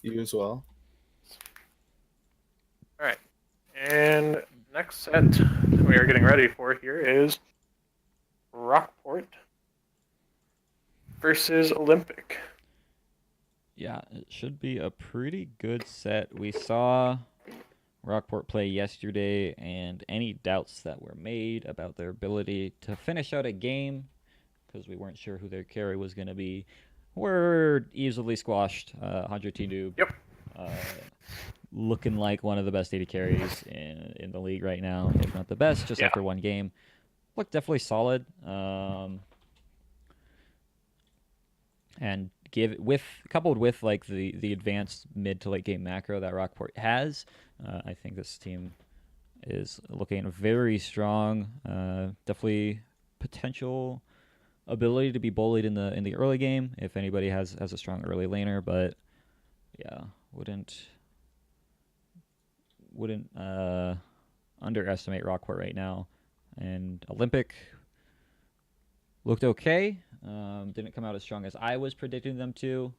You as well. All right. And next set we are getting ready for here is Rockport versus Olympic. Yeah, it should be a pretty good set. We saw Rockport play yesterday, and any doubts that were made about their ability to finish out a game, because we weren't sure who their carry was going to be, were easily squashed. 100T Noob, Yep. looking like one of the best AD carries in the league right now, if not the best, just Yeah. after one game. Looked definitely solid. And coupled with like the advanced mid to late game macro that Rockport has, I think this team is looking very strong. Definitely potential ability to be bullied in the early game if anybody has a strong early laner, but yeah, wouldn't underestimate Rockport right now. And Olympic looked okay. Didn't come out as strong as I was predicting them to.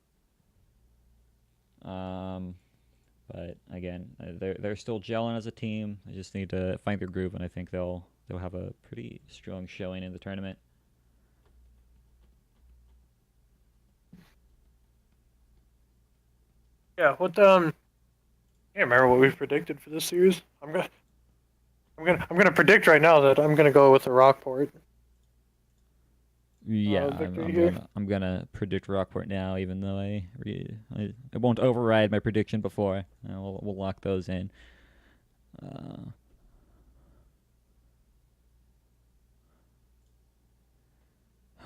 But again, they're still gelling as a team. They just need to find their groove, and I think they'll have a pretty strong showing in the tournament. Yeah. I can't remember what we predicted for this series. I'm gonna predict right now that I'm gonna go with the Rockport Yeah, victory here. I'm gonna predict Rockport now, even though I won't override my prediction before. We'll lock those in. All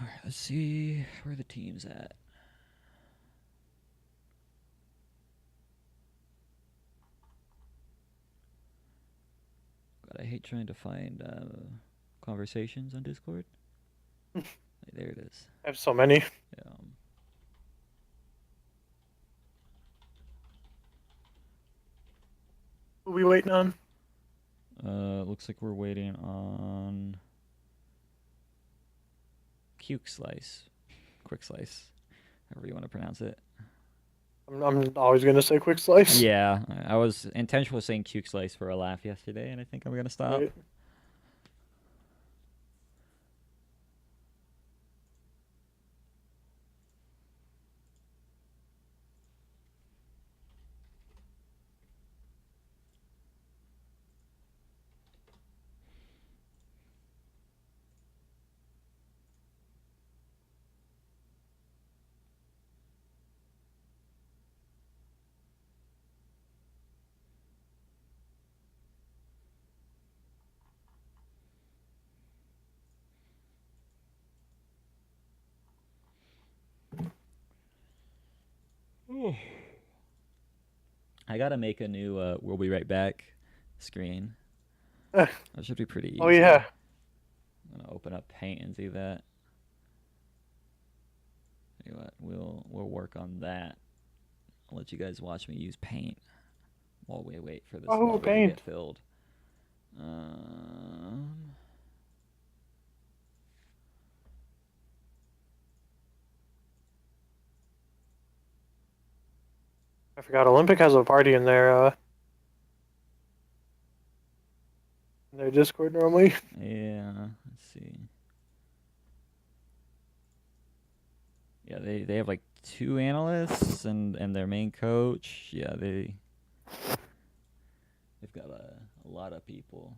right, let's see where the team's at. God, I hate trying to find conversations on Discord. There it is. I have so many. Um, Who we waiting on? looks like we're waiting on Quick Slice, Quick Slice, however you want to pronounce it. I'm always gonna say quick slice. Yeah, I was intentionally saying Quick Slice for a laugh yesterday, and I think I'm gonna stop. Right. I gotta make a new "We'll be right back" screen. Eh, That should be pretty easy. oh yeah. I'm gonna open up Paint and do that. Tell you what, we'll work on that. I'll let you guys watch me use Paint while we wait for this Oh, lobby to get paint. filled. Um, I forgot Olympic has a party in their Discord normally. yeah, let's see. Yeah, they have like two analysts and their main coach. Yeah, they've got a lot of people.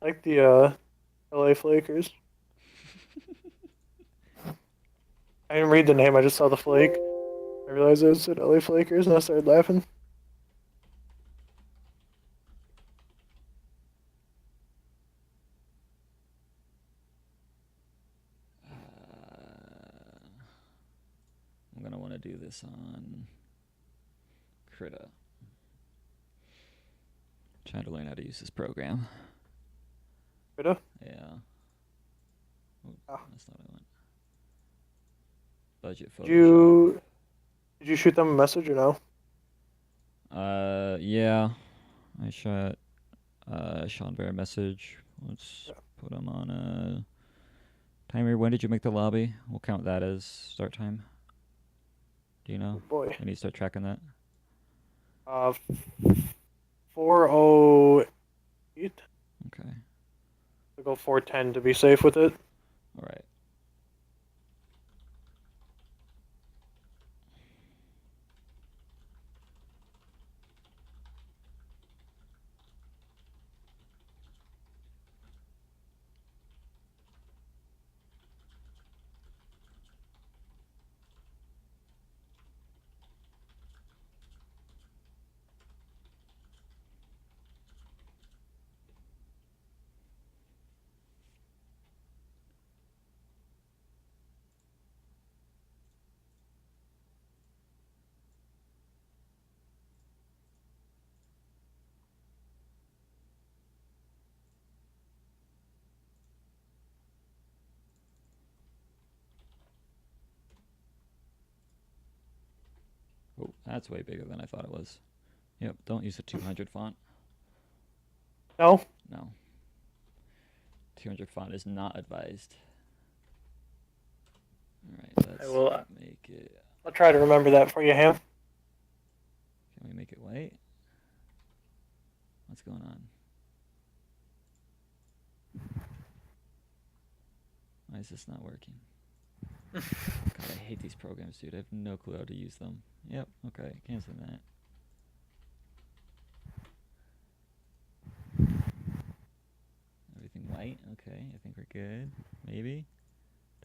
Like the LA Flakers. I didn't read the name, I just saw the flake. I realized it was LA Flakers and I started laughing. I'm gonna want to do this on Krita. Trying to learn how to use this program. Coulda. Yeah. Ooh, Oh. that's not what I want. Budget Did Photoshop. did you shoot them a message or no? Yeah. I shot Sean Bear a message. Let's Yeah. put him on Timer, when did you make the lobby? We'll count that as start time. Do you know? Oh boy. I need to start tracking that. 4:08. Okay. We'll go 4:10 to be safe with it. All right. Oh, that's way bigger than I thought it was. Yep, don't use the 200 font. No? No. 200 font is not advised. All right, let's make it... I'll try to remember that for you, Ham. Can we make it white? What's going on? Why is this not working? God, I hate these programs, dude. I have no clue how to use them. Yep, okay, canceling that. Everything white, okay, I think we're good. Maybe.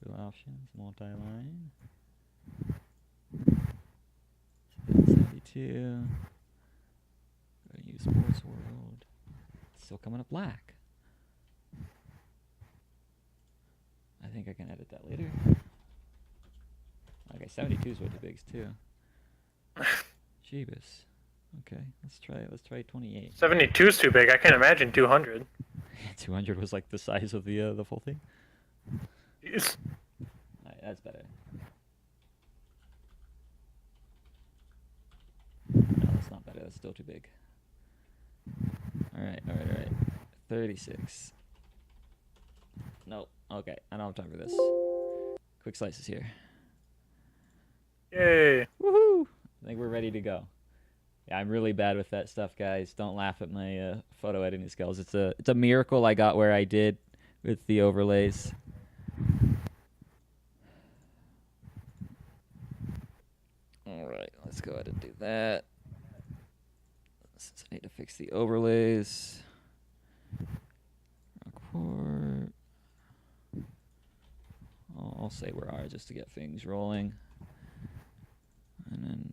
Two options, multi-line. 72. Go to eSports World. It's still coming up black. I think I can edit that later. Okay, 72 is way too big too. Jeebus. Okay, let's try 28. 72 is too big. I can't imagine 200. 200 was like the size of the full thing. Jeez. Alright, that's better. No, that's not better. That's still too big. Alright. 36. Nope. Okay, I don't have time for this. Quick slices here. Yay. Woohoo! I think we're ready to go. Yeah, I'm really bad with that stuff, guys. Don't laugh at my photo editing skills. It's a miracle I got where I did with the overlays. All right, let's go ahead and do that. Since I need to fix the overlays. Rockport. I'll say where are just to get things rolling. And then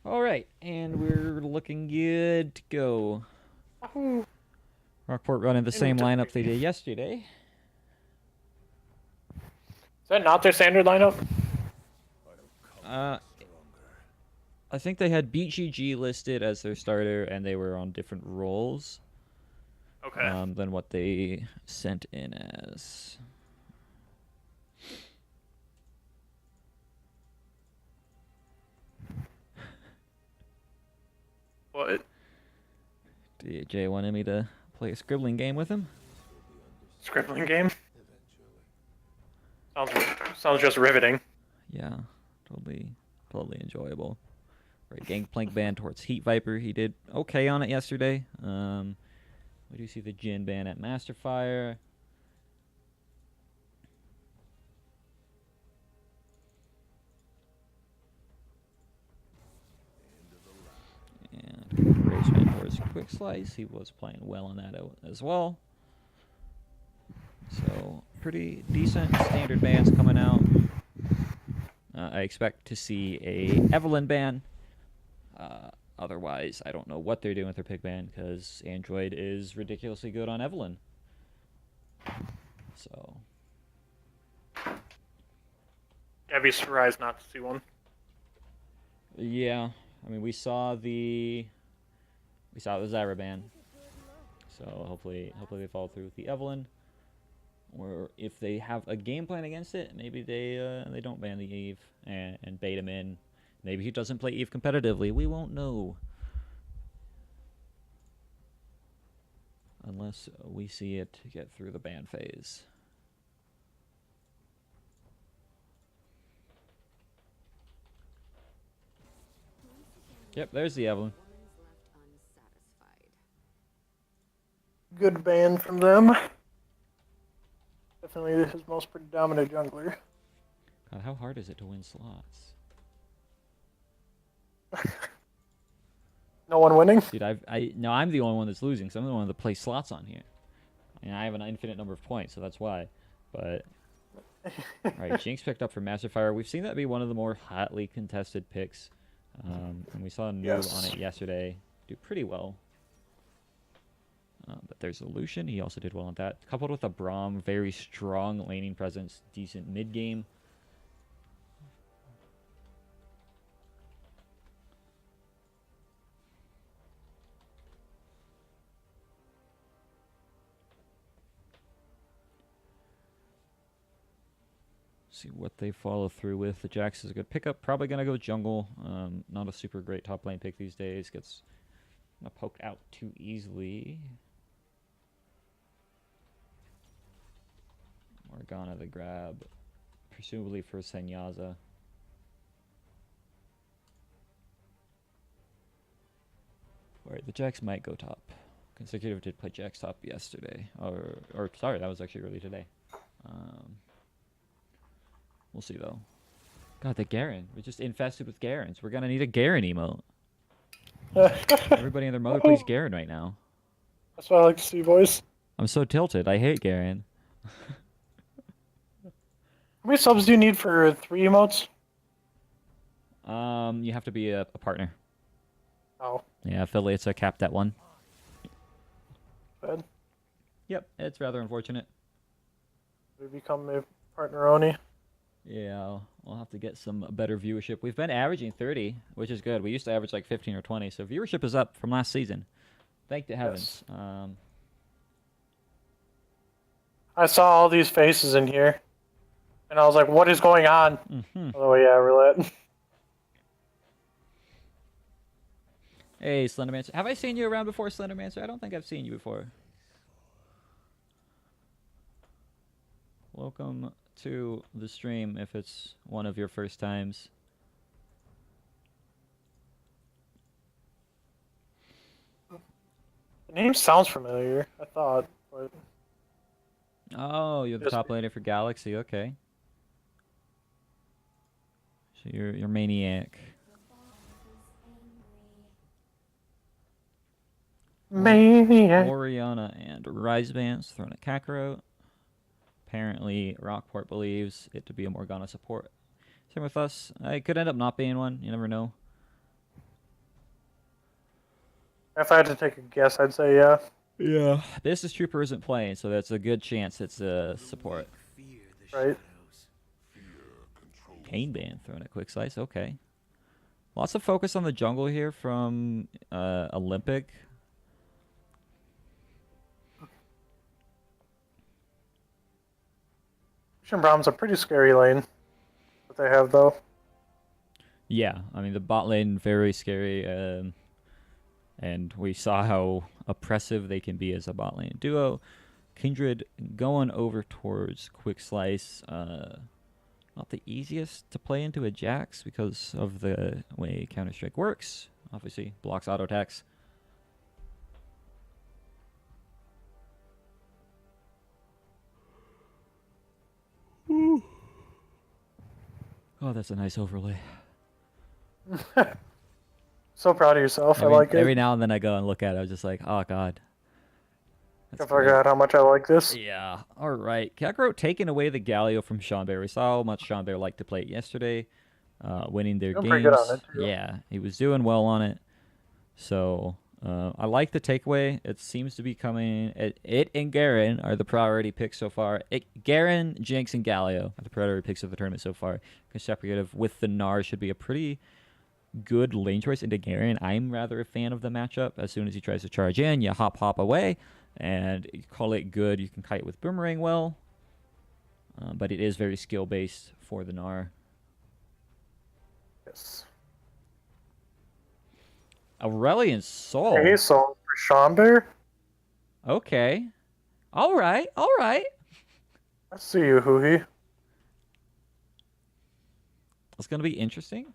all right, and we're looking good to go. Rockport running the same lineup they did yesterday. Is that not their standard lineup? I think they had BGG listed as their starter, and they were on different roles. Okay. Than what they sent in as. What? DJ wanted me to play a scribbling game with him. Scribbling game? Sounds just riveting. Yeah, totally enjoyable. Right, Gangplank ban towards Heat Viper. He did okay on it yesterday. We do see the Jin ban at Masterfire. And Rage ban towards Quick Slice. He was playing well on that as well. So pretty decent standard bans coming out. I expect to see a Evelyn ban. otherwise, I don't know what they're doing with their pick ban because Android is ridiculously good on Evelyn. So I'd be surprised not to see one. yeah, I mean we saw the Zyra ban, so hopefully they follow through with the Evelyn. Or if they have a game plan against it, maybe they don't ban the Eve and bait him in. Maybe he doesn't play Eve competitively. We won't know unless we see it get through the ban phase. Yep, there's the Evelyn. Good ban from them. Definitely his most predominant jungler. God, how hard is it to win slots? No one winning? Dude, I'm the only one that's losing, so I'm the only one that plays slots on here. And I have an infinite number of points, so that's why. But alright, Jinx picked up for Masterfire. We've seen that be one of the more hotly contested picks. And we saw a noob on it yesterday do pretty well. But there's a Lucian. He also did well on that. Coupled with a Braum, very strong laning presence, decent mid game. See what they follow through with. The Jax is a good pickup. Probably going to go jungle. Not a super great top lane pick these days. Gets poked out too easily. Morgana the grab. Presumably for Senyaza. Alright, the Jax might go top. Consecutive did play Jax top yesterday. Or sorry, that was actually early today. We'll see, though. God, the Garen. We're just infested with Garens. We're going to need a Garen emote. Everybody and their mother plays Garen right now. That's what I like to see, boys. I'm so tilted. I hate Garen. How many subs do you need for 3 emotes? You have to be a partner. Oh. Yeah, affiliates are capped at 1. Bad. Yep, it's rather unfortunate. We become a partner only. Yeah, we'll have to get some better viewership. We've been averaging 30, which is good. We used to average like 15 or 20, so viewership is up from last season. Thank the heavens. Yes. I saw all these faces in here, and I was like, what is going on? Oh, yeah, roulette. Hey, Slendermancer. Have I seen you around before, Slendermancer? I don't think I've seen you before. Welcome to the stream if it's one of your first times. The name sounds familiar, I thought, but... Oh, you're the top laner for Galaxy, okay. So you're Maniac. Maniac. Oriana and Risebands throwing a Kakarot. Apparently, Rockport believes it to be a Morgana support. Same with us. It could end up not being one. You never know. If I had to take a guess, I'd say yeah. Yeah. This is Trooper isn't playing, so that's a good chance it's a support. Right. Cane Band throwing a quick slice. Okay. Lots of focus on the jungle here from Olympic. Brom's a pretty scary lane that they have, though. Yeah, I mean, the bot lane, very scary. And we saw how oppressive they can be as a bot lane duo. Kindred going over towards Quick Slice. Not the easiest to play into a Jax because of the way Counter-Strike works. Obviously, blocks auto attacks. Oh, that's a nice overlay. So proud of yourself. I like it. Every now and then I go and look at it. I was just like, oh, God. I forgot how much I like this. Yeah. All right. Kakarot taking away the Galio from Sean Bear. We saw how much Sean Bear liked to play it yesterday, winning their games. Pretty good on it, too. Yeah, he was doing well on it. So I like the takeaway. It seems to be coming. It and Garen are the priority picks so far. Garen, Jinx, and Galio are the priority picks of the tournament so far. Consecutive with the Gnar should be a pretty good lane choice into Garen. I'm rather a fan of the matchup. As soon as he tries to charge in, you hop away, and you call it good. You can kite with Boomerang well, but it is very skill based for the Gnar. Yes. Aurelion Sol. Hey, so for Chamber, Okay. All right. I see you, Huhi. It's going to be interesting.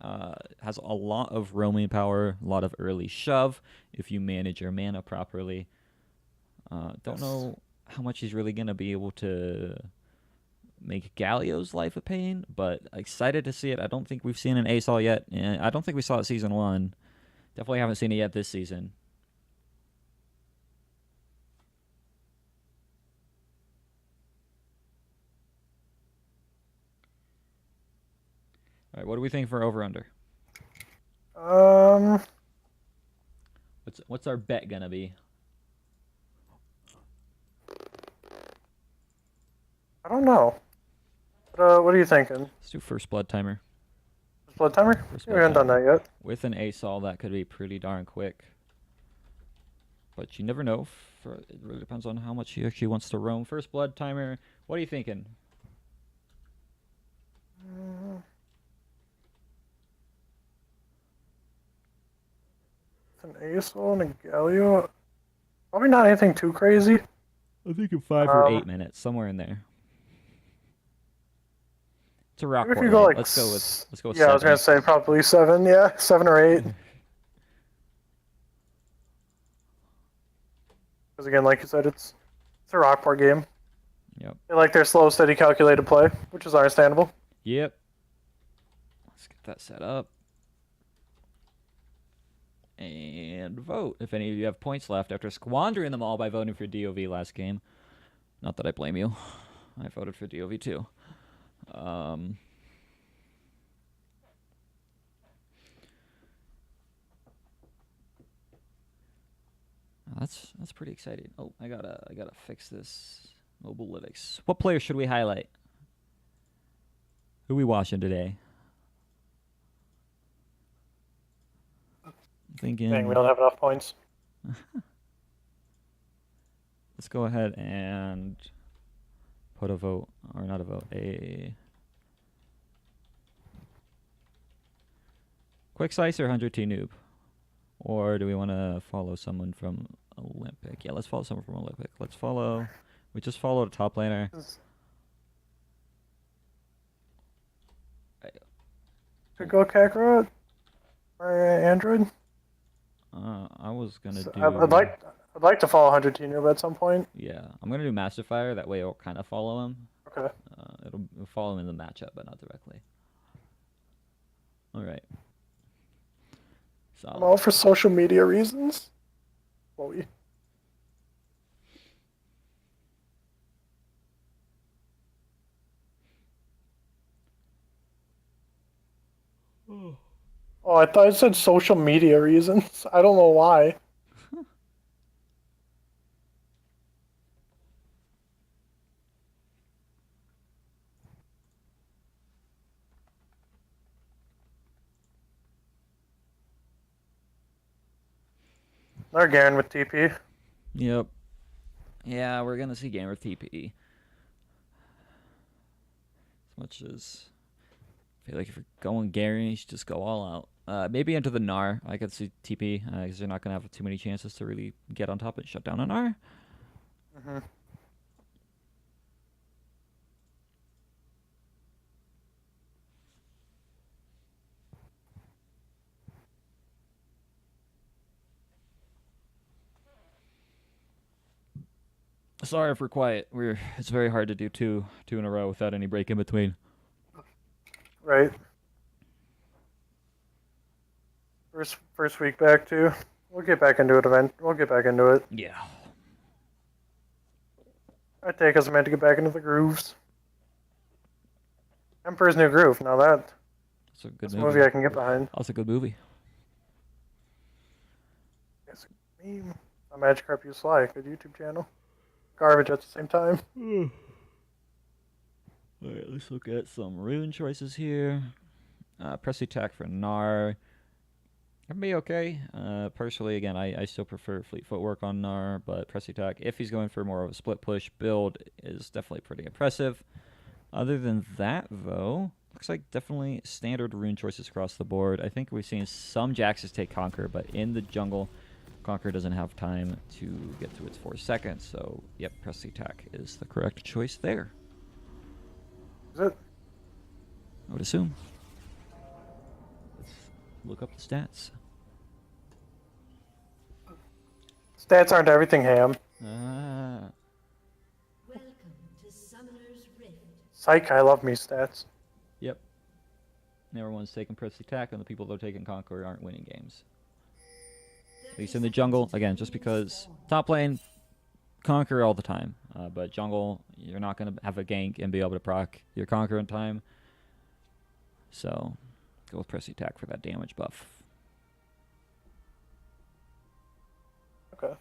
Has a lot of roaming power, a lot of early shove if you manage your mana properly. Don't know how much he's really going to be able to make Galio's life a pain, but excited to see it. I don't think we've seen an ASOL yet. I don't think we saw it season 1. Definitely haven't seen it yet this season. All right, what do we think for over/under? What's our bet gonna be? I don't know. What are you thinking? Let's do first blood timer. Blood timer? We haven't done that yet. With an ASOL, that could be pretty darn quick. But you never know. It really depends on how much he actually wants to roam. First blood timer. What are you thinking? An ASOL and a Galio. Probably not anything too crazy. I think in 5 or 8 minutes, somewhere in there. It's a Rockport. If you go like, let's go with yeah, 7. I was gonna say probably 7. Yeah, 7 or 8. Because again, like you said, it's a Rockport game. Yep. They like their slow, steady, calculated play, which is understandable. Yep. Let's get that set up. And vote if any of you have points left after squandering them all by voting for DOV last game. Not that I blame you. I voted for DOV too. That's pretty exciting. Oh, I gotta fix this mobile lytics. What player should we highlight? Who we watching today? I'm thinking. Dang, we don't have enough points. Let's go ahead and put a vote, or not a vote, a quick slice or 100T noob, or do we want to follow someone from Olympic? Yeah, let's follow someone from Olympic. Let's follow. We just followed a top laner. Could go Kakarot or Android. I was gonna do. I'd like to follow 100 Noob at some point. Yeah, I'm gonna do Master Fire. That way, it'll kind of follow him. Okay. It'll follow him in the matchup, but not directly. All right. I'm all for social media reasons. Chloe. Oh, I thought it said social media reasons. I don't know why. They're Garen with TP. Yep. Yeah, we're gonna see Garen with TP. As much as I feel like if you're going Garen, you should just go all out. Maybe into the Gnar. I could see TP because you're not gonna have too many chances to really get on top and shut down a Gnar. Mm-hmm. Sorry if we're quiet. It's very hard to do two in a row without any break in between. Right. First week back too. We'll get back into it event. We'll get back into it. Yeah. I'd take us a minute to get back into the grooves. Emperor's New Groove. Now that's a good movie I can get behind. That's a good movie. game. A Magikarp You Sly, good YouTube channel. Garbage at the same time. Alright, let's look at some rune choices here. Press attack for Gnar. Can be okay. Personally, again, I still prefer Fleet Footwork on Gnar, but press attack, if he's going for more of a split push build, is definitely pretty impressive. Other than that, though, looks like definitely standard rune choices across the board. I think we've seen some Jaxes take Conquer, but in the jungle, Conquer doesn't have time to get to its 4 seconds. So, yep, press attack is the correct choice there. Is it? I would assume. Let's look up the stats. Stats aren't everything, Ham. Ah. Welcome to Summoner's Rift. Psych, I love me stats. Yep. Everyone's taking press attack, and the people that are taking Conquer aren't winning games. At least in the jungle, again, just because top lane, Conquer all the time. But jungle, you're not going to have a gank and be able to proc your Conquer in time. So, go with press attack for that damage buff. Okay.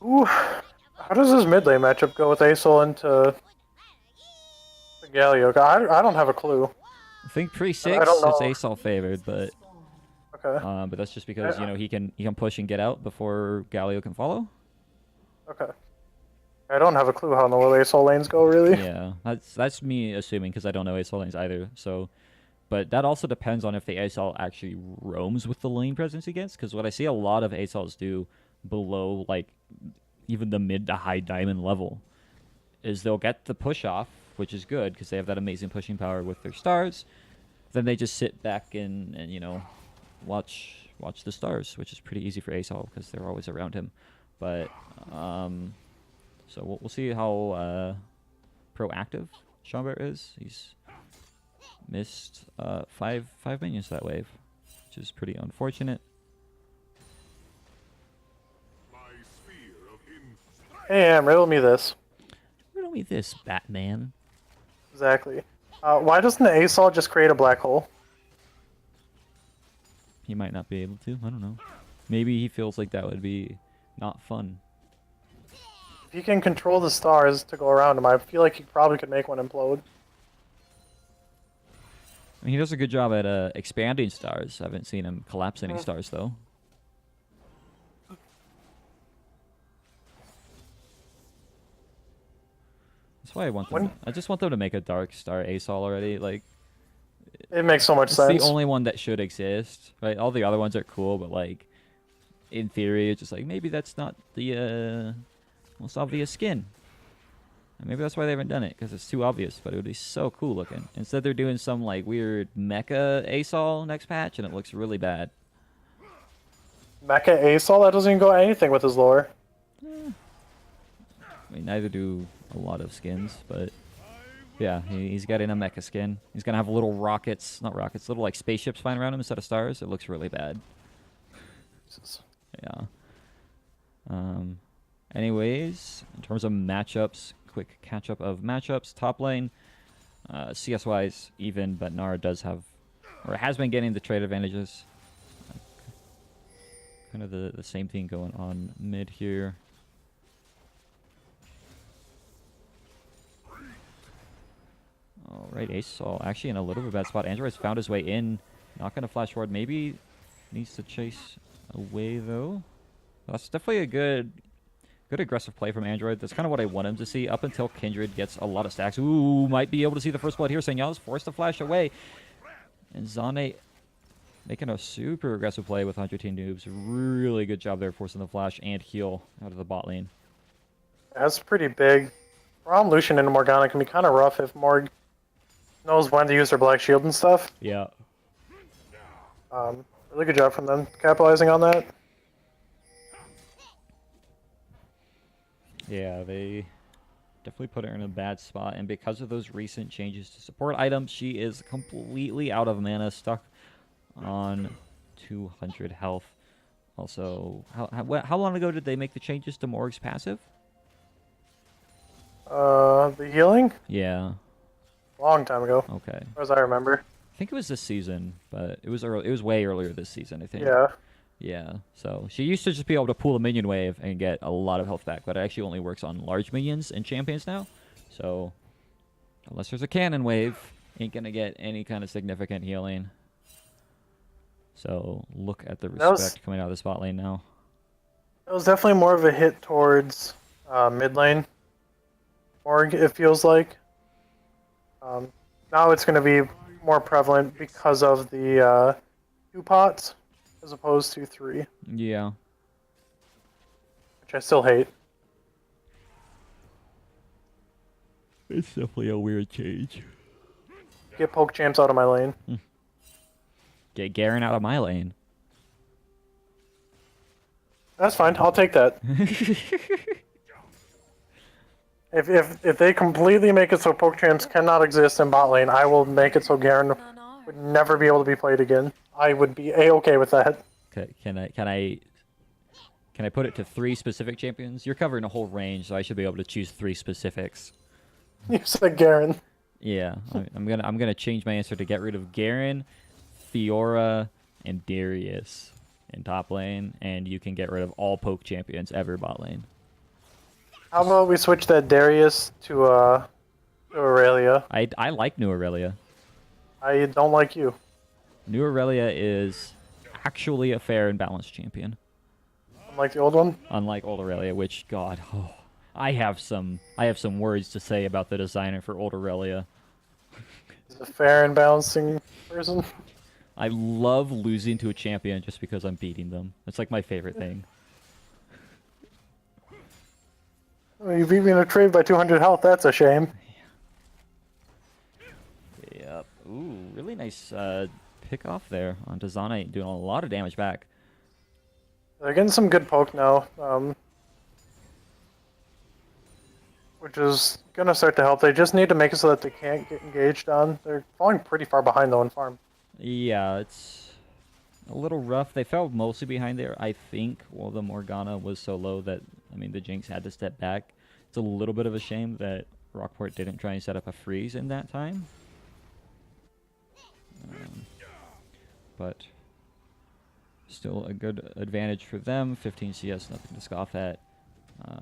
Ooh, how does this mid lane matchup go with Asol into Galio? I don't have a clue. I think pre-6 I don't know. it's Asol favored, but Okay. but that's just because you know he can push and get out before Galio can follow. Okay. I don't have a clue how in the world Asol lanes go, really. Yeah, that's me assuming because I don't know Asol lanes either. So, but that also depends on if the Asol actually roams with the lane presence against. Because what I see a lot of Asols do below like even the mid to high diamond level is they'll get the push off, which is good because they have that amazing pushing power with their stars. Then they just sit back and you know watch the stars, which is pretty easy for Asol because they're always around him. But so we'll see how proactive Schomburg is. He's missed 5 minions that wave, which is pretty unfortunate. Hey, Am, riddle me this. Riddle me this, Batman. Exactly. Why doesn't the Asol just create a black hole? He might not be able to. I don't know. Maybe he feels like that would be not fun. If he can control the stars to go around him, I feel like he probably could make one implode. I mean, he does a good job at expanding stars. I haven't seen him collapse any stars, though. That's why I want them. I just want them to make a Dark Star Asol already. Like, It makes so much it's sense. the only one that should exist, right? All the other ones are cool, but like, in theory, it's just like maybe that's not the most obvious skin. And maybe that's why they haven't done it, because it's too obvious. But it would be so cool looking. Instead, they're doing some like weird mecha Asol next patch, and it looks really bad. Mecha Asol? That doesn't even go anything with his lore. I mean, neither do a lot of skins, but yeah, he's getting a mecha skin. He's gonna have little rockets, not rockets, little like spaceships flying around him instead of stars. It looks really bad. Yeah. Anyways, in terms of matchups, quick catch up of matchups. Top lane, CS wise, even, but Gnar does have, or has been getting the trade advantages. Kind of the same thing going on mid here. Alright, Asol actually in a little bit bad spot. Android's found his way in. Not going to flash forward. Maybe needs to chase away, though. That's definitely a good aggressive play from Android. That's kind of what I want him to see up until Kindred gets a lot of stacks. Ooh, might be able to see the first blood here. Senyal is forced to flash away. And Zane making a super aggressive play with 100 noobs. Really good job there forcing the flash and heal out of the bot lane. That's pretty big. Rom Lucian into Morgana can be kind of rough if Morg knows when to use their Black Shield and stuff. Yeah. Really good job from them capitalizing on that. Yeah, they definitely put her in a bad spot, and because of those recent changes to support items, she is completely out of mana, stuck on 200 health. Also, how long ago did they make the changes to Morg's passive? The healing? Yeah. Long time ago, Okay. as I remember. I think it was this season, but it was early. It was way earlier this season, I think. Yeah. Yeah. So she used to just be able to pull a minion wave and get a lot of health back, but it actually only works on large minions and champions now. So unless there's a cannon wave, ain't gonna get any kind of significant healing. So look at the respect coming out of the spot lane now. It was definitely more of a hit towards mid lane. Morg, it feels like. Now it's going to be more prevalent because of the 2 pots as opposed to 3. Yeah. Which I still hate. It's definitely a weird change. Get poke champs out of my lane. Get Garen out of my lane. That's fine. I'll take that. If they completely make it so poke champs cannot exist in bot lane, I will make it so Garen would never be able to be played again. I would be a-okay with that. Okay, can I put it to 3 specific champions? You're covering a whole range, so I should be able to choose 3 specifics. You said Garen. Yeah, I'm gonna change my answer to get rid of Garen, Fiora, and Darius in top lane, and you can get rid of all poke champions ever bot lane. How about we switch that Darius to Aurelia? I like New Aurelia. I don't like you. New Aurelia is actually a fair and balanced champion. Unlike the old one? Unlike old Aurelia, which, God, I have some words to say about the designer for old Aurelia. He's a fair and balancing person. I love losing to a champion just because I'm beating them. It's like my favorite thing. You beat me in a trade by 200 health, that's a shame. Yep. Ooh, really nice pick off there on Dazana, doing a lot of damage back. They're getting some good poke now, which is going to start to help. They just need to make it so that they can't get engaged on. They're falling pretty far behind though in farm. Yeah, it's a little rough. They fell mostly behind there, I think. Well, the Morgana was so low that, I mean, the Jinx had to step back. It's a little bit of a shame that Rockport didn't try and set up a freeze in that time. But still a good advantage for them. 15 CS, nothing to scoff at.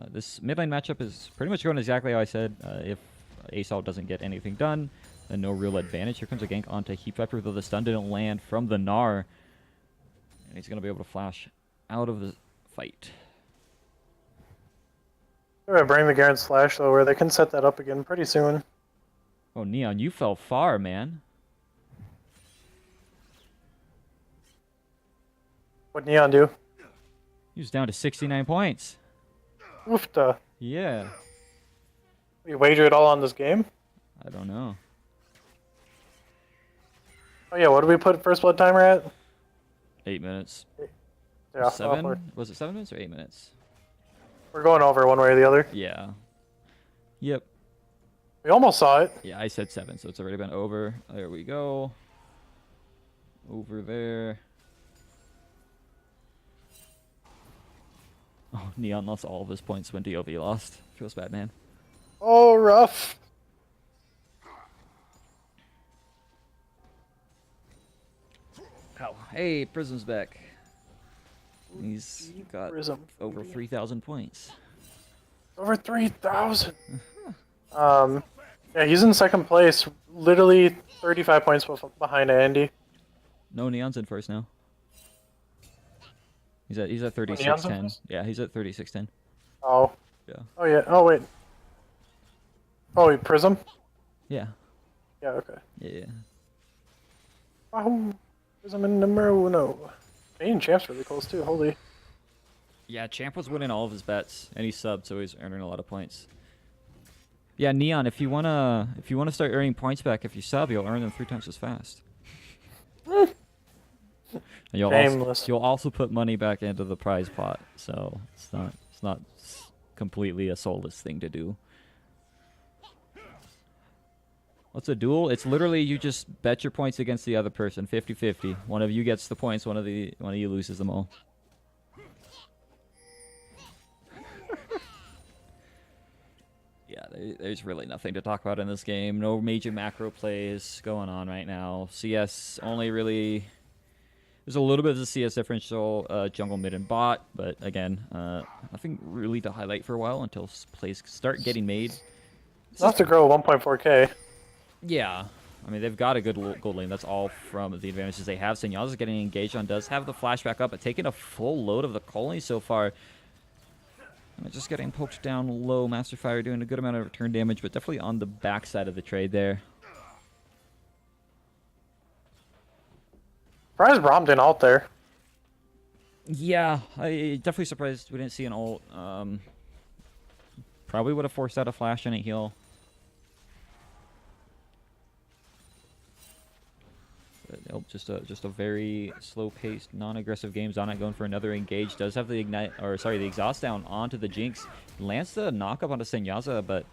This mid lane matchup is pretty much going exactly how I said. If Assault doesn't get anything done, then no real advantage. Here comes a gank onto Heap Viper, though the stun didn't land from the Gnar. And he's going to be able to flash out of the fight. They're going to bring the Garen Slash though, where they can set that up again pretty soon. Oh, Neon, you fell far, man. What'd Neon do? He was down to 69 points. Oofta. Yeah. We wager it all on this game? I don't know. Oh yeah, what did we put first blood timer at? 8 minutes. Yeah, 7? Was it 7 minutes or 8 minutes? We're going over one way or the other. Yeah. Yep. We almost saw it. Yeah, I said 7, so it's already been over. There we go. Over there. Oh, Neon lost all of his points when DOV lost. Feels bad, man. Oh, rough. Ow. Hey, Prism's back. He's got Prism. over 3,000 points. Over 3,000. Yeah, he's in second place. Literally 35 points behind Andy. No, Neon's in first now. He's at Neon's in 3610. first? Yeah, he's at 3610. Oh. Yeah. Oh yeah. Oh wait. Oh, Prism. Yeah. Yeah. Okay. Yeah. Wahoo! Prism in number uno. Main champ's really close too. Holy. Yeah, Champ was winning all of his bets, and he subbed, so he's earning a lot of points. Yeah, Neon, if you wanna start earning points back, if you sub, you'll earn them 3 times as fast. And you'll also put money back into the prize pot, so it's not completely a soulless thing to do. What's a duel? It's literally you just bet your points against the other person, 50-50. One of you gets the points, one of you loses them all. Yeah, there's really nothing to talk about in this game. No major macro plays going on right now. CS only really... There's a little bit of the CS differential, jungle, mid, and bot, but again, nothing really to highlight for a while until plays start getting made. Not to grow 1.4k. Yeah. I mean, they've got a good gold lane. That's all from the advantages they have. Senyaza's getting engaged on, does have the flash back up, but taking a full load of the colony so far. Just getting poked down low. Master Fire doing a good amount of return damage, but definitely on the backside of the trade there. Surprised Braum didn't ult there. Yeah, I definitely surprised we didn't see an ult. Probably would have forced out a flash and a heal. Nope, just a very slow-paced, non-aggressive game. Zonite going for another engage. Does have the ignite, or sorry, the exhaust down onto the Jinx. Lands the knock-up onto Senyaza, but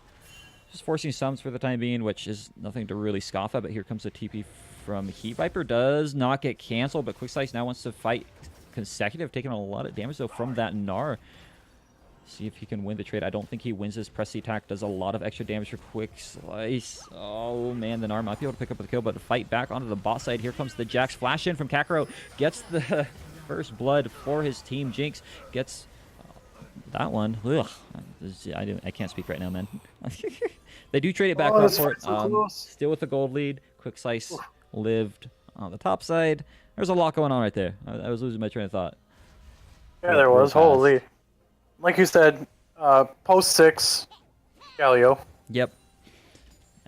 just forcing sums for the time being, which is nothing to really scoff at. But here comes the TP from Heat Viper. Does not get canceled, but Quick Slice now wants to fight consecutive, taking a lot of damage though from that Gnar. See if he can win the trade. I don't think he wins this. Press the attack does a lot of extra damage for Quick Slice. Oh man, the Gnar might be able to pick up the kill, but to fight back onto the bot side. Here comes the Jax. Flash in from Kakarot. Gets the first blood for his team. Jinx gets that one. Ugh. I can't speak right now, man. They do trade it back. Still with the gold lead. Quick Slice lived on the top side. There's a lot going on right there. I was losing my train of thought. Yeah, there was. Holy. Like you said, post 6, Galio. Yep.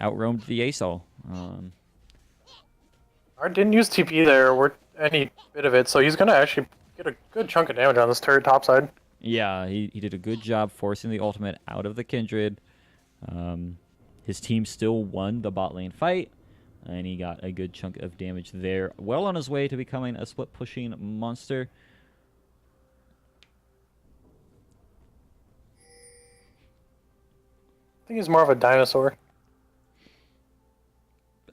Outroamed the ASOL. Art didn't use TP there or any bit of it, so he's going to actually get a good chunk of damage on this turret top side. Yeah, he did a good job forcing the ultimate out of the Kindred. His team still won the bot lane fight, and he got a good chunk of damage there. Well on his way to becoming a split-pushing monster. I think he's more of a dinosaur.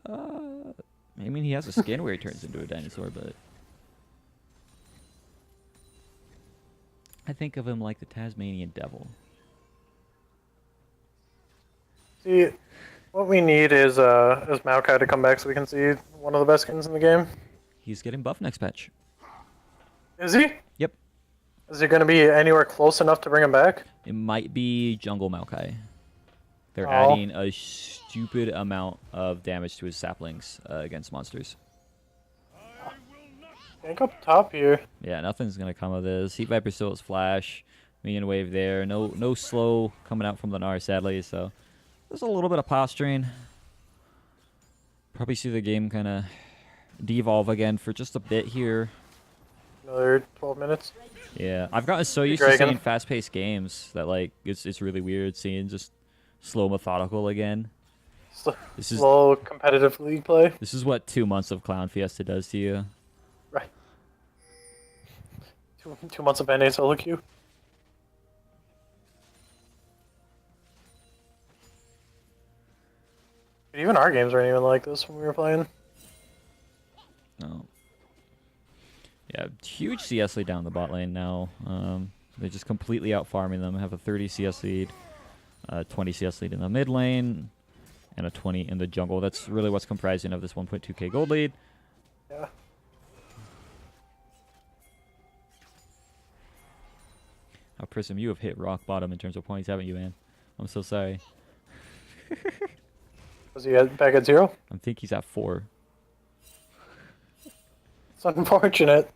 I mean, he has a skin where he turns into a dinosaur, but I think of him like the Tasmanian devil. See, what we need is Maokai to come back so we can see one of the best skins in the game. He's getting buffed next patch. Is he? Yep. Is he going to be anywhere close enough to bring him back? It might be Jungle Maokai. They're adding a stupid amount of damage to his saplings against monsters. Gank up top here. Yeah, nothing's going to come of this. Heat Viper still has flash. Minion wave there. No slow coming out from the Gnar, sadly. So there's a little bit of posturing. Probably see the game kind of devolve again for just a bit here. Another 12 minutes. Yeah, I've gotten so used to seeing fast-paced games that like it's really weird seeing just slow methodical again. Slow competitive league play. This is what 2 months of Clown Fiesta does to you. Right. 2 months of NA solo queue. Even our games weren't even like this when we were playing. No. Yeah, huge CS lead down the bot lane now. They're just completely out farming them. Have a 30 CS lead. 20 CS lead in the mid lane, and a 20 in the jungle. That's really what's comprising of this 1.2k gold lead. Yeah. How Prism, you have hit rock bottom in terms of points, haven't you, man? I'm so sorry. Was he back at 0? I think he's at 4. It's unfortunate.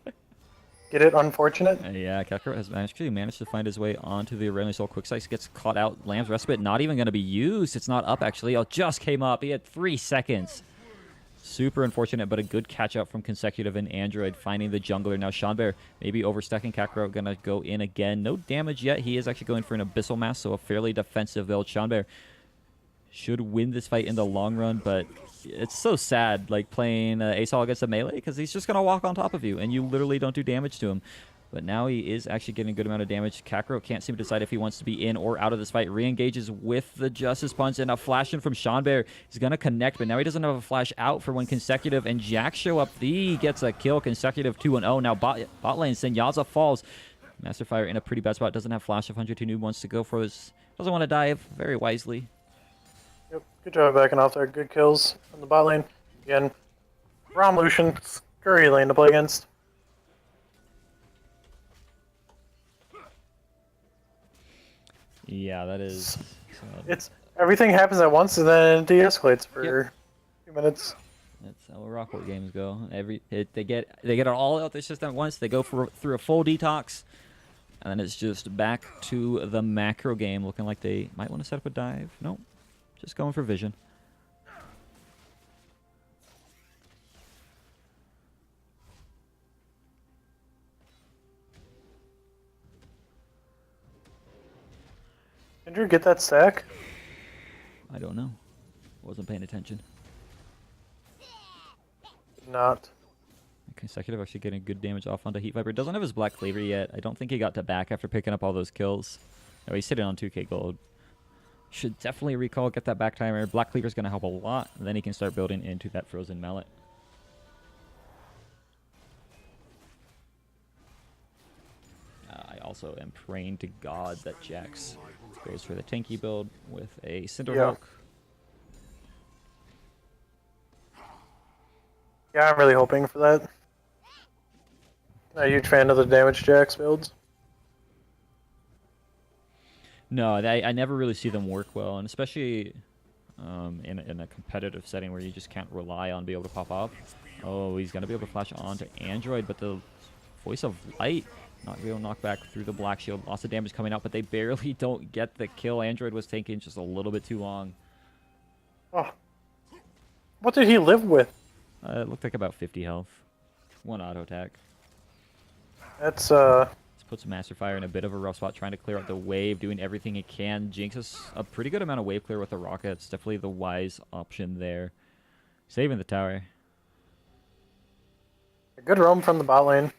Get it? Unfortunate? Yeah, Kakarot has actually managed to find his way onto the Aurelion Soul. Quick Slice gets caught out. Lamb's Respite not even going to be used. It's not up, actually. It just came up. He had 3 seconds. Super unfortunate, but a good catch-up from Consecutive and Android finding the jungler. Now Seanbear maybe overstacking. Kakarot going to go in again. No damage yet. He is actually going for an Abyssal Mass, so a fairly defensive build. Seanbear should win this fight in the long run, but it's so sad, like playing ASOL against a melee, because he's just going to walk on top of you, and you literally don't do damage to him. But now he is actually getting a good amount of damage. Kakarot can't seem to decide if he wants to be in or out of this fight. Re-engages with the Justice Punch, and a flash in from Seanbear. He's going to connect, but now he doesn't have a flash out for when Consecutive and Jack show up. He gets a kill. Consecutive 2-0. Now bot lane, Senyaza falls. Master Fire in a pretty bad spot. Doesn't have flash of 102 noob. Wants to go for his Doesn't want to dive very wisely. Yep, good job backing off there. Good kills on the bot lane. Again, Rom Lucian, scurry lane to play against. Yeah, that is. It's everything happens at once and then it de-escalates for a few minutes. That's how Rockport games go. They get it all out their system at once. They go through a full detox, and then it's just back to the macro game. Looking like they might want to set up a dive. Nope, just going for vision. Did you get that stack? I don't know. Wasn't paying attention. Not. Consecutive, actually getting good damage off onto Heat Viper. Doesn't have his Black Cleaver yet. I don't think he got to back after picking up all those kills. Oh, he's sitting on 2k gold. Should definitely recall, get that back timer. Black Cleaver's going to help a lot. And then he can start building into that Frozen Mallet. I also am praying to God that Jax goes for the tanky build with a Cinderhawk. Yeah, I'm really hoping for that. A huge fan of the damage Jax builds. No, I never really see them work well, and especially in a competitive setting where you just can't rely on being able to pop off. Oh, he's going to be able to flash onto Android, but the Voice of Light not be able to knock back through the Black Shield. Lots of damage coming out, but they barely don't get the kill. Android was taking just a little bit too long. Oh. What did he live with? It looked like about 50 health. One auto attack. That's, This puts Master Fire in a bit of a rough spot, trying to clear out the wave, doing everything he can. Jinx us a pretty good amount of wave clear with the rocket. It's definitely the wise option there. Saving the tower. a good roam from the bot lane.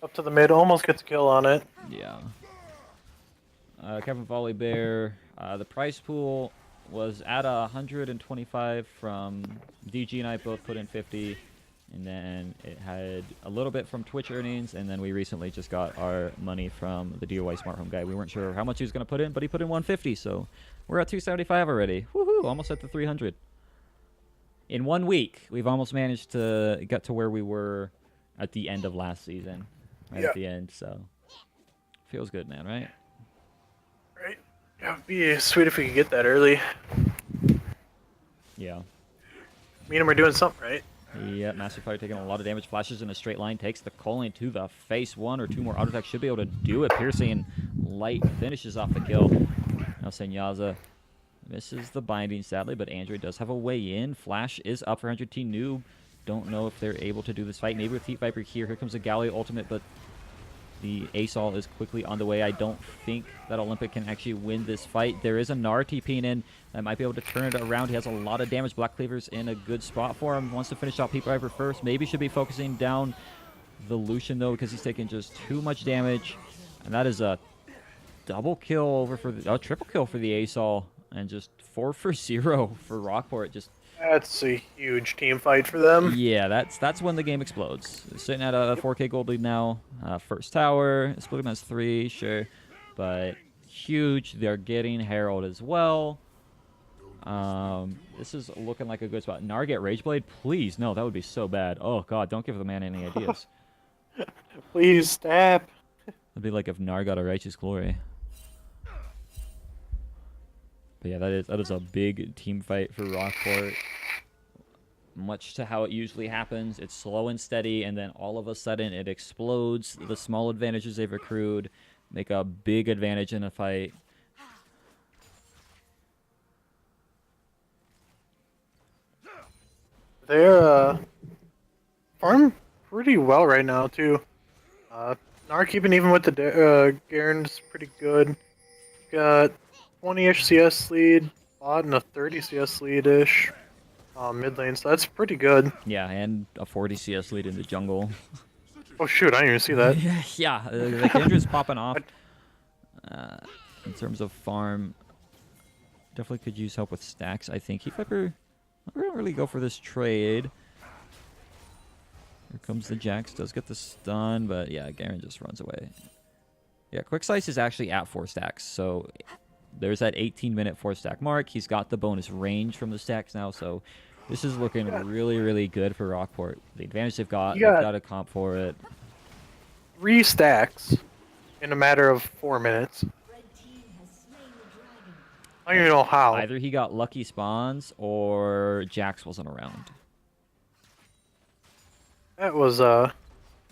Up to the mid, almost gets a kill on it. Yeah. Kevin Volley Bear. The prize pool was at 125 from DG and I both put in 50. And then it had a little bit from Twitch earnings, and then we recently just got our money from the DOY Smart Home guy. We weren't sure how much he was going to put in, but he put in 150, so we're at 275 already. Woohoo! Almost at the 300. In 1 week, we've almost managed to get to where we were at the end of last season. Right at the end, so feels good, man, right? Right. Yeah, it'd be sweet if we could get that early. Yeah. Me and him are doing something right. Yeah, Master Fire taking a lot of damage. Flashes in a straight line. Takes the Colin to the face. 1 or 2 more auto attacks should be able to do it. Piercing Light finishes off the kill. Now Senyaza misses the binding, sadly, but Android does have a way in. Flash is up for 100T Noob. Don't know if they're able to do this fight. Maybe with Heat Viper here. Here comes the Galio ultimate, but the ASOL is quickly on the way. I don't think that Olympic can actually win this fight. There is a Gnar TPing in that might be able to turn it around. He has a lot of damage. Black Cleaver's in a good spot for him. Wants to finish off Heat Viper first. Maybe should be focusing down the Lucian, though, because he's taking just too much damage. And that is a double kill over for the... triple kill for the ASOL. And just 4 for 0 for Rockport. Just... That's a huge team fight for them. Yeah, that's when the game explodes. Sitting at a 4K gold lead now. First tower, split him as 3, sure. But huge. They're getting Herald as well. This is looking like a good spot. Gnar get Rageblade? Please, no, that would be so bad. Oh, God, don't give the man any ideas. Please, stab. It'd be like if Gnar got a Righteous Glory. But yeah, that is a big team fight for Rockport. Much to how it usually happens. It's slow and steady, and then all of a sudden it explodes. The small advantages they've accrued make a big advantage in a fight. They're farm pretty well right now too. Gnar keeping even with the Garen's pretty good. Got 20-ish CS lead, bot and a 30 CS lead-ish mid lane, so that's pretty good. Yeah, and a 40 CS lead in the jungle. Oh shoot, I didn't even see that. Yeah, the Kendra's popping off. In terms of farm, definitely could use help with stacks, I think. Heat Viper, I don't really go for this trade. Here comes the Jax, does get the stun, but yeah, Garen just runs away. Yeah, Quick Slice is actually at 4 stacks, so there's that 18-minute 4-stack mark. He's got the bonus range from the stacks now, so this is looking really, really good for Rockport. The advantage they've You they've got got a comp for it. 3 stacks in a matter of 4 minutes. Red team has slain the dragon. I don't even know how. Either he got lucky spawns or Jax wasn't around. That was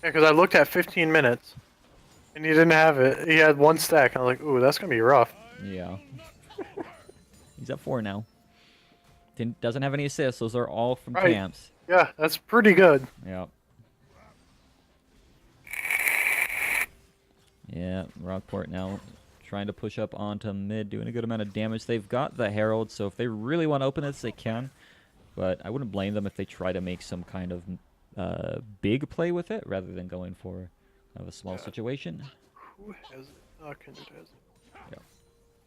because I looked at 15 minutes, and he didn't have it. He had 1 stack, and I was like, ooh, that's gonna be rough. Yeah. He's at 4 now. Doesn't have any assists. Those are all from Right. camps. Yeah, that's pretty good. Yep. Yeah, Rockport now trying to push up onto mid, doing a good amount of damage. They've got the Herald, so if they really want to open this, they can. But I wouldn't blame them if they try to make some kind of big play with it, rather than going for kind of a small situation. Who has it? Oh, Kindred has it. Yep.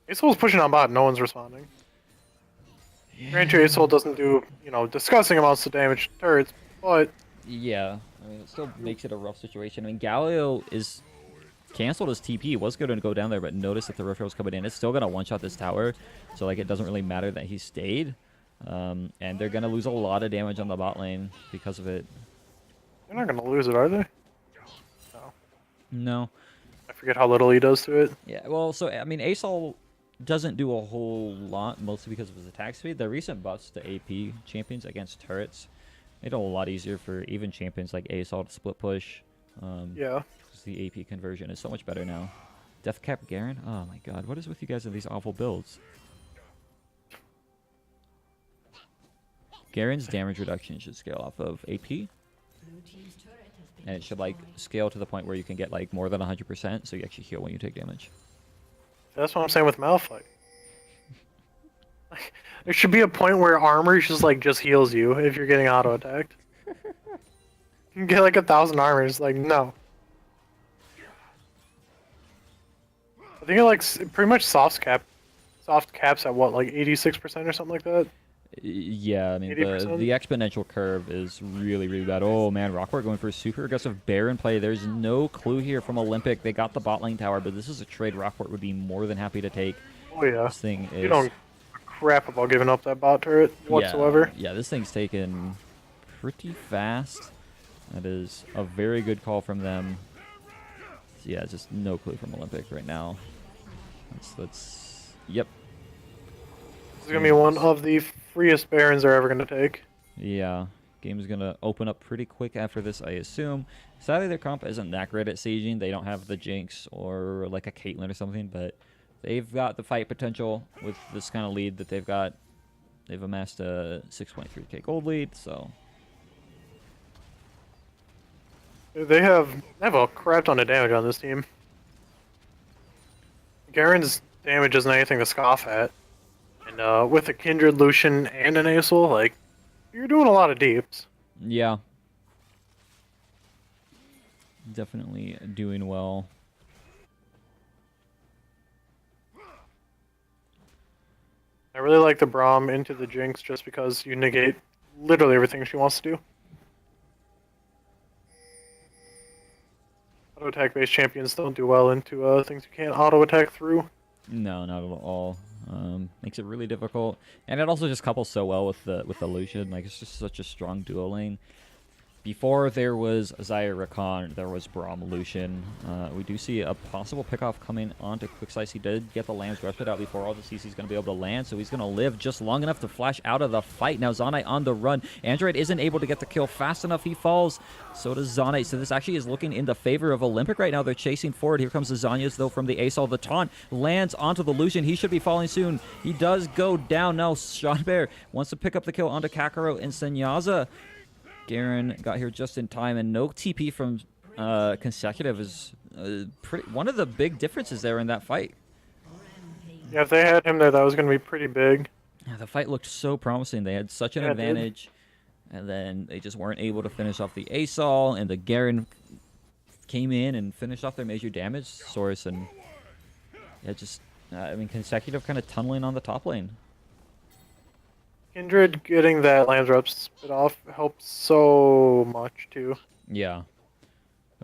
Asol's pushing on bot, no one's responding. Granted, Asol doesn't do, disgusting amounts of damage to turrets, but Yeah, I mean, it still makes it a rough situation. I mean, Galio is canceled his TP. Was going to go down there, but noticed that the Rift was coming in. It's still going to one-shot this tower, so like it doesn't really matter that he stayed. And they're going to lose a lot of damage on the bot lane because of it. they're not gonna lose it, are they? No. No. I forget how little he does to it. Yeah, well, so, I mean, Asol doesn't do a whole lot, mostly because of his attack speed. The recent buffs to AP champions against turrets made it a lot easier for even champions like Asol to split push. Yeah. The AP conversion is so much better now. Deathcap Garen? Oh my god, what is with you guys in these awful builds? Garen's damage reduction should scale off of AP, Blue team's turret has been and it should like scale to the point where you can get like more than 100%, so you actually heal when you take damage. That's what I'm saying with Malphite. Like, there should be a point where armor just heals you if you're getting auto attacked. You can get like 1,000 armors, like no. I think it pretty much soft caps at what, like 86% or something like that. Yeah, I mean, 80%? the exponential curve is really, really bad. Oh man, Rockport going for a super aggressive Baron play. There's no clue here from Olympic. They got the bot lane tower, but this is a trade Rockport would be more than happy to take. Oh yeah. This thing is... You don't give a crap about giving up that bot turret whatsoever. Yeah, this thing's taken pretty fast. That is a very good call from them. Yeah, just no clue from Olympic right now. Yep. This is gonna be one of the freest Barons they're ever gonna take. Yeah, game's gonna open up pretty quick after this, I assume. Sadly, their comp isn't that great at saging. They don't have the Jinx or like a Caitlyn or something, but they've got the fight potential with this kind of lead that they've got. They've amassed a 6.3k gold lead, so... They have a crap ton of damage on this team. Garen's damage isn't anything to scoff at. And with a Kindred, Lucian, and an Asol, like, you're doing a lot of deeps. Yeah. Definitely doing well. I really like the Braum into the Jinx just because you negate literally everything she wants to do. Auto attack based champions don't do well into things you can't auto attack through. No, not at all. Makes it really difficult, and it also just couples so well with the Lucian. Like, it's just such a strong duo lane. Before there was Zyra Rakan, there was Braum Lucian. We do see a possible pickoff coming onto Quickslice. He did get the Lamb's Respite out before all the CC's going to be able to land, so he's going to live just long enough to flash out of the fight. Now Zonite on the run. Android isn't able to get the kill fast enough. He falls. So does Zonite. So this actually is looking in the favor of Olympic right now. They're chasing forward. Here comes the Zanyas, though, from the Asol. The taunt lands onto the Lucian. He should be falling soon. He does go down. Now Sean Bear wants to pick up the kill onto Kakarot and Senyaza. Garen got here just in time, and no TP from consecutive is one of the big differences there in that fight. Yeah, if they had him there, that was going to be pretty big. Yeah, the fight looked so promising. They had such an advantage, and then they just weren't able to finish off the Asol, and the Garen came in and finished off their major damage source, and yeah, just I mean, consecutive kind of tunneling on the top lane. Kindred getting that Lamb's Rep spit off helped so much too. Yeah.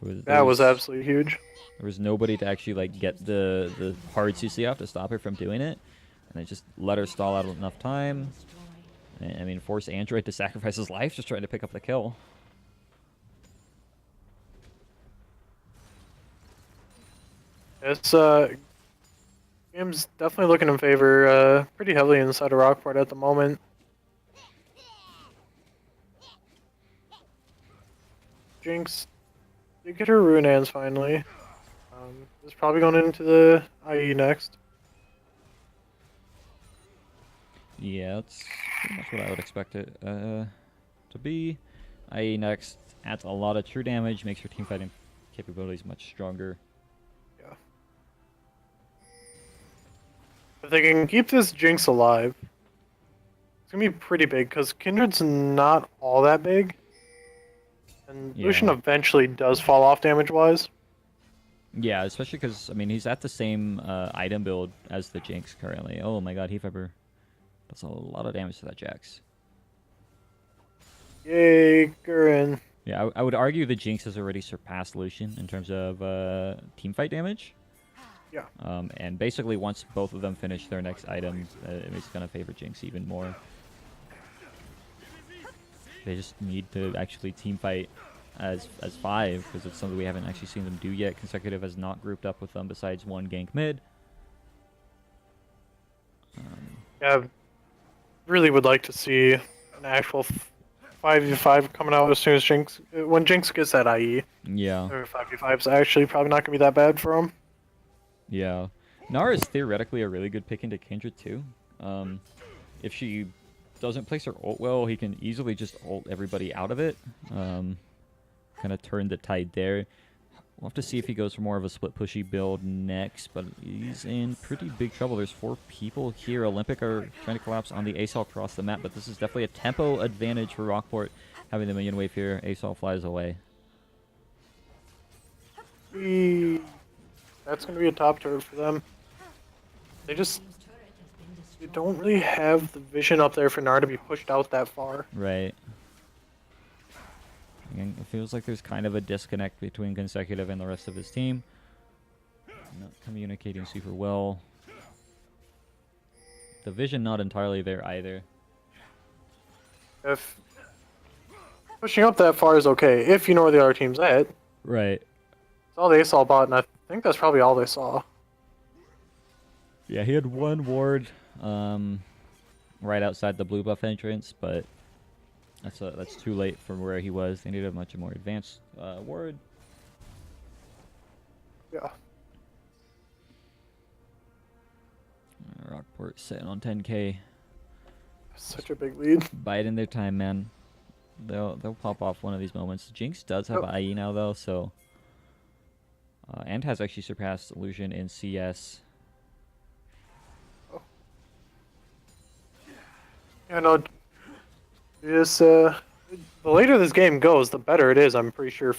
That was absolutely huge. There was nobody to actually like get the hard CC off to stop her from doing it, and they just let her stall out enough time. I mean, force Android to sacrifice his life just trying to pick up the kill. It's game's definitely looking in favor pretty heavily inside of Rockport at the moment. Jinx did get her rune hands finally. Is probably going into the IE next. Yeah, that's pretty much what I would expect it to be. IE next adds a lot of true damage, makes your team fighting capabilities much stronger. Yeah. If they can keep this Jinx alive, it's gonna be pretty big because Kindred's not all that big. And Yeah. Lucian eventually does fall off damage-wise. Yeah, especially because, I mean, he's at the same item build as the Jinx currently. Oh my god, Heat Viper does a lot of damage to that Jax. Yay, Gurren. Yeah, I would argue the Jinx has already surpassed Lucian in terms of team fight damage. Yeah. And basically, once both of them finish their next item, it's going to favor Jinx even more. They just need to actually team fight as 5, because it's something we haven't actually seen them do yet. Consecutive has not grouped up with them besides one gank mid. Yeah, I really would like to see an actual 5v5 coming out as soon as Jinx, when Jinx gets that IE. Yeah. Or 5v5 is actually probably not going to be that bad for him. Yeah. Nara is theoretically a really good pick into Kindred too. If she doesn't place her ult well, he can easily just ult everybody out of it. Kind of turn the tide there. We'll have to see if he goes for more of a split pushy build next, but he's in pretty big trouble. There's 4 people here. Olympic are trying to collapse on the ASOL across the map, but this is definitely a tempo advantage for Rockport, having the minion wave here. ASOL flies away. That's going to be a top turret for them. They don't really have the vision up there for Nara to be pushed out that far. Right. Again, it feels like there's kind of a disconnect between Consecutive and the rest of his team. Not communicating super well. The vision not entirely there either. If pushing up that far is okay, if you know where the other team's at. Right. That's all they saw bot, and I think that's probably all they saw. Yeah, he had one ward right outside the blue buff entrance, but that's too late from where he was. They needed a much more advanced ward. Yeah. Rockport sitting on 10k. Such a big lead. Biding their time, man. They'll pop off one of these moments. Jinx does have IE now though, so and has actually surpassed Illusion in CS. Oh. Yeah, no. Just the later this game goes, the better it is. I'm pretty sure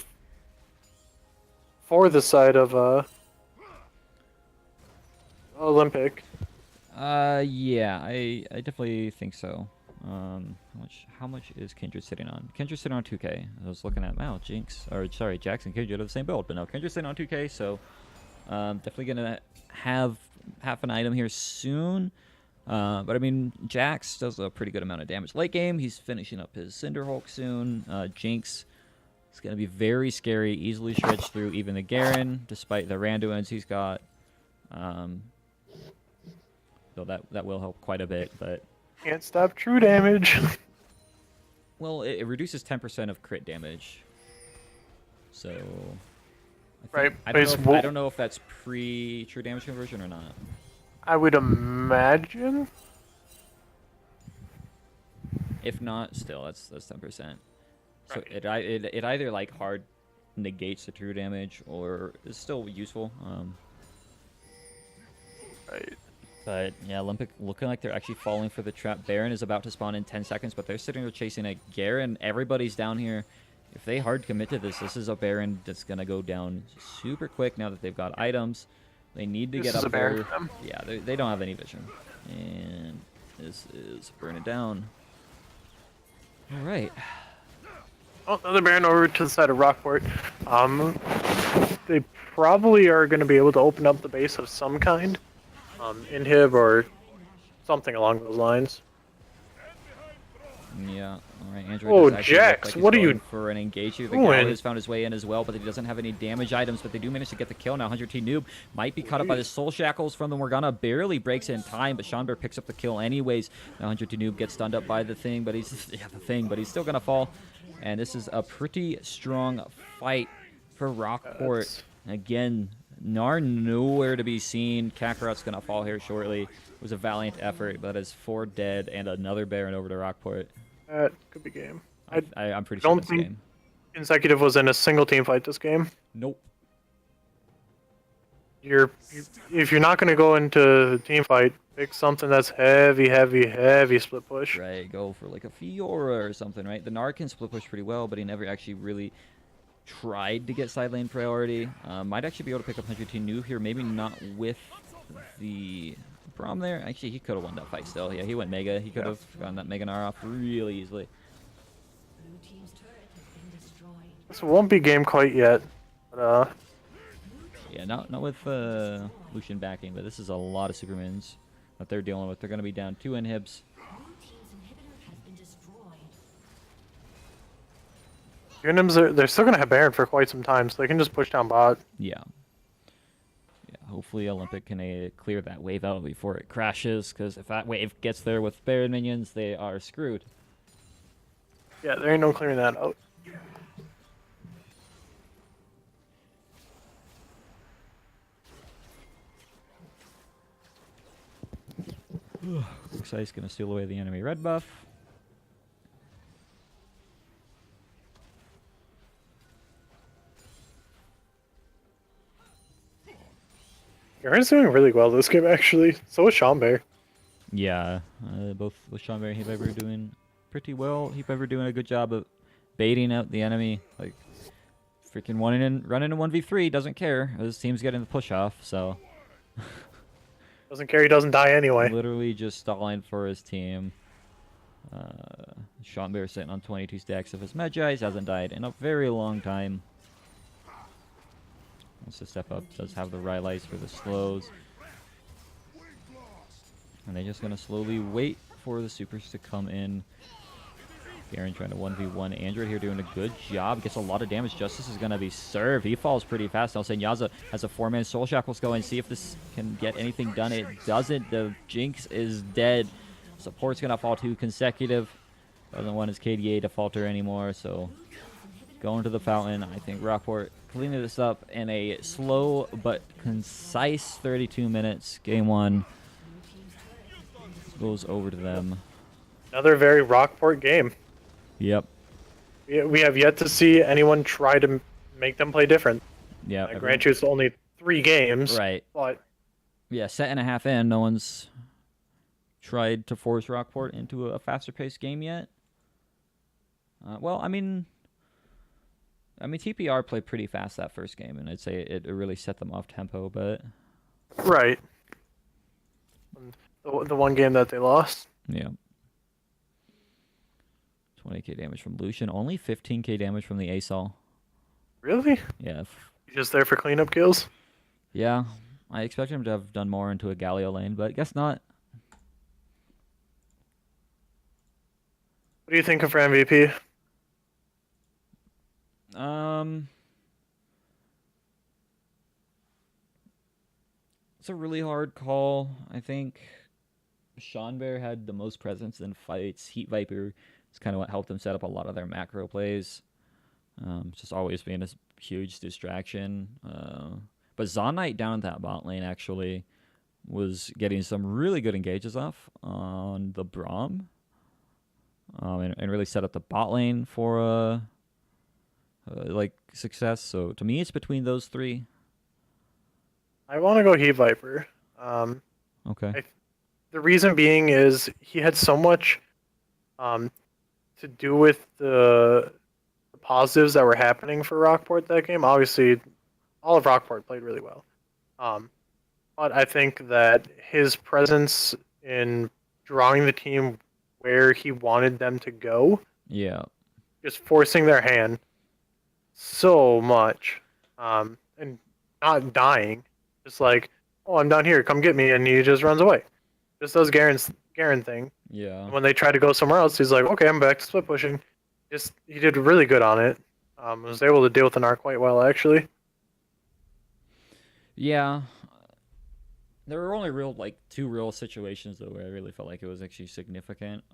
for the side of Olympic. Yeah, I definitely think so. How much is Kindred sitting on? Kindred's sitting on 2k. I was looking at Jax and Kindred are the same build, but no, Kindred's sitting on 2k, so definitely gonna have half an item here soon. But I mean, Jax does a pretty good amount of damage late game. He's finishing up his Cinderhulk soon. Jinx is gonna be very scary, easily shreds through even the Garen, despite the Randuins he's got. So that will help quite a bit, but Can't stop true damage. well, it reduces 10% of crit damage. So Right. I don't know if that's pre-true damage conversion or not. I would imagine. If not, still that's 10%. So Right. it either like hard negates the true damage or is still useful. Right. But yeah, Olympic looking like they're actually falling for the trap. Baron is about to spawn in 10 seconds, but they're sitting there chasing a Garen. Everybody's down here. If they hard commit to this is a Baron that's going to go down super quick now that they've got items. They need to get up there. Yeah, they don't have any vision. And this is burning down. All right. Oh, another Baron over to the side of Rockport. they probably are going to be able to open up the base of some kind, inhib or something along those lines. Yeah, all right. Android Oh, does actually look Jax, like he's what are going you for an engage here. The doing? Galio's found his way in as well, but he doesn't have any damage items, but they do manage to get the kill. Now 100T Noob might be caught up by the Soul Shackles from the Morgana. Barely breaks in time, but Seanbear picks up the kill anyways. Now 100T Noob gets stunned up by the thing, but he's but he's still going to fall. And this is a pretty strong fight for Rockport. Again, Gnar nowhere to be seen. Kakarot's going to fall here shortly. It was a valiant effort, but it's 4 dead and another Baron over to Rockport. That could be game. I'm pretty sure don't that's think game. Consecutive was in a single team fight this game. Nope. If you're not going to go into team fight, pick something that's heavy split push. Right, go for like a Fiora or something, right? The Gnar can split push pretty well, but he never actually really tried to get side lane priority. Might actually be able to pick up 100T Noob here, maybe not with the Braum there. Actually, he could have won that fight still. Yeah, he went Mega. He could have gotten that Mega Gnar off really easily. Blue team's turret has been destroyed. This won't be game quite yet, but Yeah, not with Lucian backing, but this is a lot of Supermans that they're dealing with. They're going to be down 2 inhibs. Blue team's inhibitor has been destroyed. Unims they're still going to have Baron for quite some time, so they can just push down bot. Yeah. Yeah, hopefully Olympic can clear that wave out before it crashes, because if that wave gets there with Baron minions, they are screwed. Yeah, there ain't no clearing that out. Looks like he's going to steal away the enemy red buff. Garen's doing really well this game, actually. So is Seanbear. Yeah, both Seanbear and Heat Viper are doing pretty well. Heat Viper doing a good job of baiting out the enemy. Like, freaking running in 1v3, doesn't care. His team's getting the push off, so... Doesn't care, he doesn't die anyway. Literally just stalling for his team. Seanbear sitting on 22 stacks of his Magi's, hasn't died in a very long time. Wants to step up, does have the Rylai's for the slows. And they're just going to slowly wait for the supers to come in. Garen trying to 1v1 Android here, doing a good job. Gets a lot of damage. Justice is going to be served. He falls pretty fast. Now Senyaza has a 4-man Soul Shackles going. See if this can get anything done. It doesn't. The Jinx is dead. Support's going to fall 2 consecutive. Doesn't want his KDA to falter anymore, so going to the fountain. I think Rockport cleaning this up in a slow but concise 32 minutes. Game 1 goes over to them. Another very Rockport game. Yep. We have yet to see anyone try to make them play different. Yeah. I grant you it's only 3 games. Right. But yeah, set and a half in, no one's tried to force Rockport into a faster paced game yet. Well, I mean, TPR played pretty fast that first game, and I'd say it really set them off tempo, but... Right. The one game that they lost. Yeah. 20k damage from Lucian, only 15k damage from the Asol. Really? Yeah. He's just there for cleanup kills? Yeah. I expect him to have done more into a Galio lane, but guess not. What do you think of for MVP? It's a really hard call. I think Seanbear had the most presence in fights. Heat Viper is kind of what helped them set up a lot of their macro plays. Just always being a huge distraction. But Zonite down in that bot lane actually was getting some really good engages off on the Braum. And really set up the bot lane for like success. So to me, it's between those 3. I want to go Heat Viper. Okay. The reason being is he had so much to do with the positives that were happening for Rockport that game. Obviously, all of Rockport played really well. But I think that his presence in drawing the team where he wanted them to go, Yeah. just forcing their hand so much, and not dying. Just like, oh, I'm down here, come get me, and he just runs away. Just does Garen thing. Yeah. And when they try to go somewhere else, he's like, okay, I'm back to split pushing. Just he did really good on it. Was able to deal with the Narc quite well actually. Yeah. There were only two real situations though where I really felt like it was actually significant.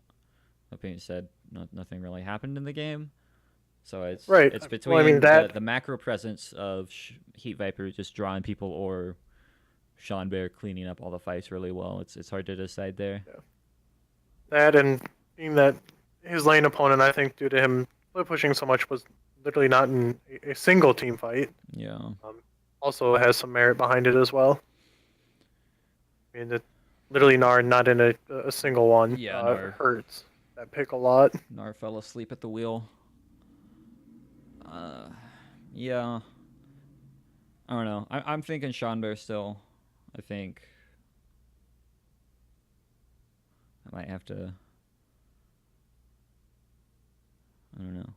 That being said, nothing really happened in the game. So it's Right. it's between Well, I mean, the macro presence of Heat Viper just drawing people or Sean Bear cleaning up all the fights really well. It's hard to decide there. Yeah. That and being that his lane opponent, I think, due to him split pushing so much, was literally not in a single team fight. Yeah. Also has some merit behind it as well. I mean, literally Nar not in a single one. Yeah, Nar hurts that pick a lot. Nar fell asleep at the wheel. Yeah. I don't know. I'm thinking Sean Bear still. I think I might have to. I don't know.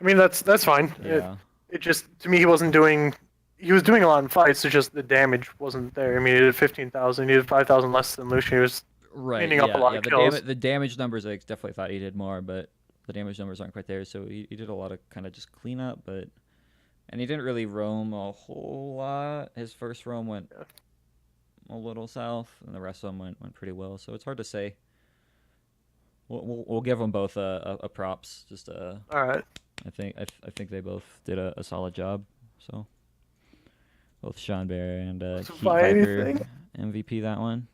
I mean, that's fine. Yeah. It just, to me, he was doing a lot in fights. It's just the damage wasn't there. I mean, he did 15,000. He did 5,000 less than Lucian. He was cleaning up a lot of kills. The damage numbers, I definitely thought he did more, but the damage numbers aren't quite there. So he did a lot of kind of just cleanup, and he didn't really roam a whole lot. His first roam went a little south, and the rest of them went pretty well. So it's hard to say. We'll give them both a props. Just all right. I think they both did a solid job. So both Sean Bear and Heat Viper MVP that one.